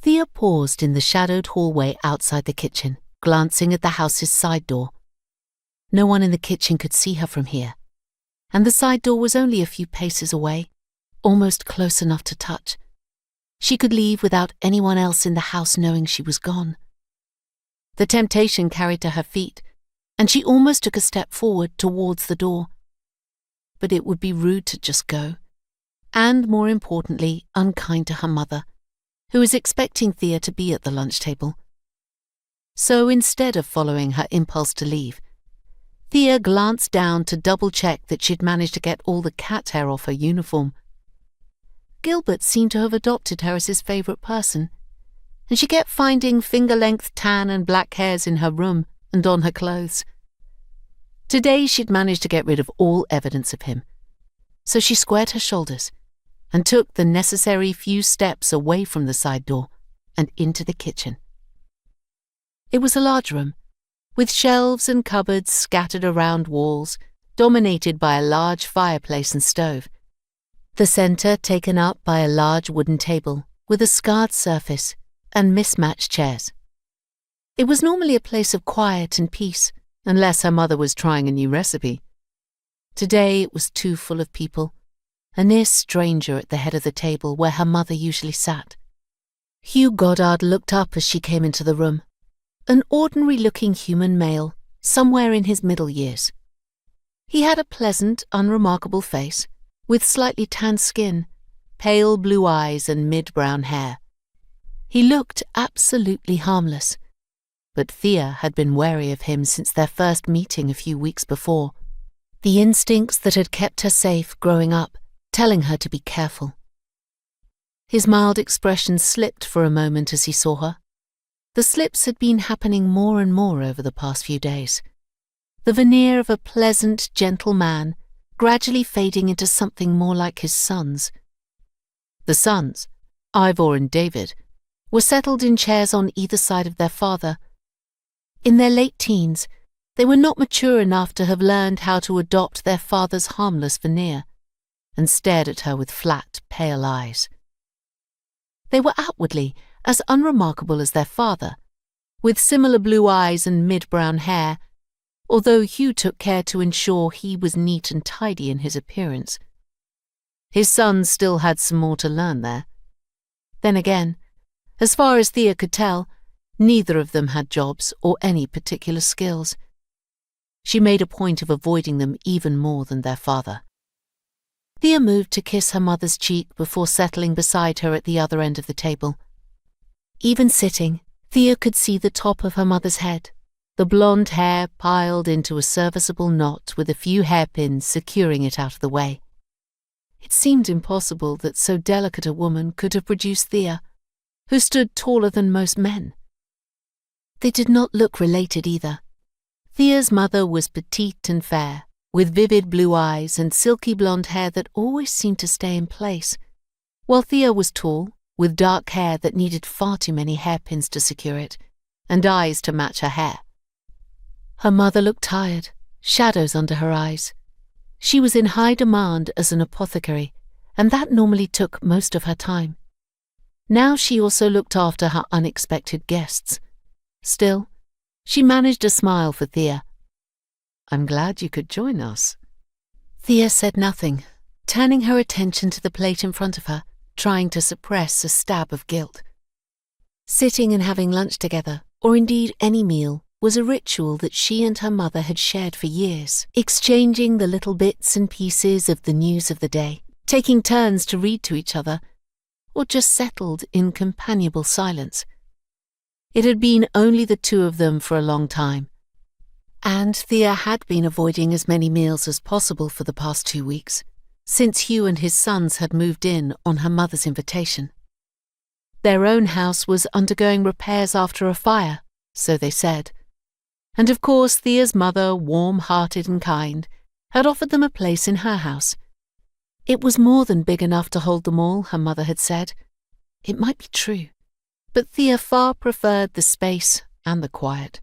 Thea paused in the shadowed hallway outside the kitchen, glancing at the house's side door. No one in the kitchen could see her from here, and the side door was only a few paces away, almost close enough to touch. She could leave without anyone else in the house knowing she was gone. The temptation carried to her feet, and she almost took a step forward towards the door. But it would be rude to just go, and more importantly, unkind to her mother, who was expecting Thea to be at the lunch table. So instead of following her impulse to leave, Thea glanced down to double-check that she'd managed to get all the cat hair off her uniform. Gilbert seemed to have adopted her as his favourite person, and she kept finding finger-length tan and black hairs in her room and on her clothes. Today she'd managed to get rid of all evidence of him, so she squared her shoulders and took the necessary few steps away from the side door and into the kitchen. It was a large room, with shelves and cupboards scattered around walls, dominated by a large fireplace and stove. The centre taken up by a large wooden table with a scarred surface and mismatched chairs. It was normally a place of quiet and peace, unless her mother was trying a new recipe. Today it was too full of people, a near stranger at the head of the table where her mother usually sat. Hugh Goddard looked up as she came into the room, an ordinary-looking human male, somewhere in his middle years. He had a pleasant, unremarkable face, with slightly tanned skin, pale blue eyes and mid-brown hair. He looked absolutely harmless, but Thea had been wary of him since their first meeting a few weeks before, the instincts that had kept her safe growing up, telling her to be careful. His mild expression slipped for a moment as he saw her. The slips had been happening more and more over the past few days. The veneer of a pleasant, gentle man gradually fading into something more like his sons. The sons, Ivor and David, were settled in chairs on either side of their father. In their late teens, they were not mature enough to have learned how to adopt their father's harmless veneer, and stared at her with flat, pale eyes. They were outwardly as unremarkable as their father, with similar blue eyes and mid-brown hair, although Hugh took care to ensure he was neat and tidy in his appearance. His sons still had some more to learn there. Then again, as far as Thea could tell, neither of them had jobs or any particular skills. She made a point of avoiding them even more than their father. Thea moved to kiss her mother's cheek before settling beside her at the other end of the table. Even sitting, Thea could see the top of her mother's head, the blonde hair piled into a serviceable knot with a few hairpins securing it out of the way. It seemed impossible that so delicate a woman could have produced Thea, who stood taller than most men. They did not look related either. Thea's mother was petite and fair, with vivid blue eyes and silky blonde hair that always seemed to stay in place, while Thea was tall, with dark hair that needed far too many hairpins to secure it, and eyes to match her hair. Her mother looked tired, shadows under her eyes. She was in high demand as an apothecary, and that normally took most of her time. Now she also looked after her unexpected guests. Still, she managed a smile for Thea. "I'm glad you could join us." Thea said nothing, turning her attention to the plate in front of her, trying to suppress a stab of guilt. Sitting and having lunch together, or indeed any meal, was a ritual that she and her mother had shared for years, exchanging the little bits and pieces of the news of the day, taking turns to read to each other, or just settled in companionable silence. It had been only the two of them for a long time, and Thea had been avoiding as many meals as possible for the past 2 weeks, since Hugh and his sons had moved in on her mother's invitation. Their own house was undergoing repairs after a fire, so they said, and of course Thea's mother, warm-hearted and kind, had offered them a place in her house. It was more than big enough to hold them all, her mother had said. It might be true, but Thea far preferred the space and the quiet.